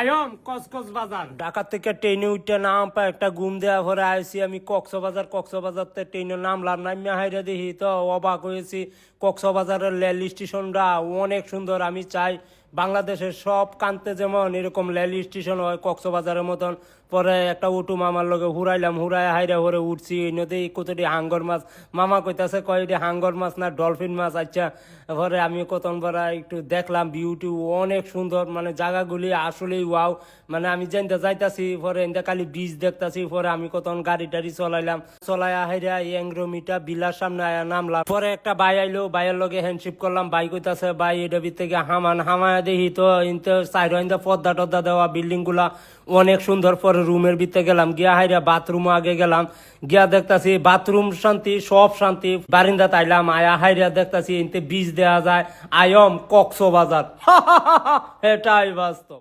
I'm কসকস বাজার ঢাকা থেকে ট্রেনে উঠে নাম পা একটা ঘুম দেওয়া পরে আইসি আমি কক্সবাজার তে ট্রেনে নামলাম নামিয়া হাইরা দেখি তো অবাক হয়েছি। কক্সবাজারের রেল স্টেশনটা অনেক সুন্দর। আমি চাই বাংলাদেশের সব কান্তে যেমন এরকম রেল স্টেশন হয় কক্সবাজারের মতন। পরে একটা উটু মামার লগে হুরাইলাম, হুরাই হাইরা হরে উঠছি নদী কতটি হাঙ্গর মাছ। মামা কইতাছে কয়টি হাঙ্গর মাছ না ডলফিন মাছ। আচ্ছা পরে আমি কতন পরে একটু দেখলাম বিউটি অনেক সুন্দর, মানে জায়গাগুলি আসলেই ওয়াও। মানে আমি যেতে যাইতাছি পরে এনতে খালি ব্রিজ দেখতাছি। পরে আমি কতন গাড়ি টাড়ি চলাইলাম, চলাই হাইরা এংরোমিটা বিলার সামনে আয়া নামলাম। পরে একটা বাই আইলো, বাইয়ের লগে হ্যান্ডশিপ করলাম। বাই কইতাছে ভাই এটা থেকে হামায়া দেখি তো ইনতে সাইড পদ্মা টদ্দা দেওয়া বিল্ডিং গুলা অনেক সুন্দর। পরে রুমের ভিতরে গেলাম, গিয়া হাইরা বাথরুম আগে গেলাম, গিয়া দেখতাছি বাথরুম শান্তি, সব শান্তি। বারিন্দা তাইলাম, আয়া হাইরা দেখতাছি ইনতে বীজ দেওয়া যায়। আয়ম কক্সবাজার এটাই বাস্তব।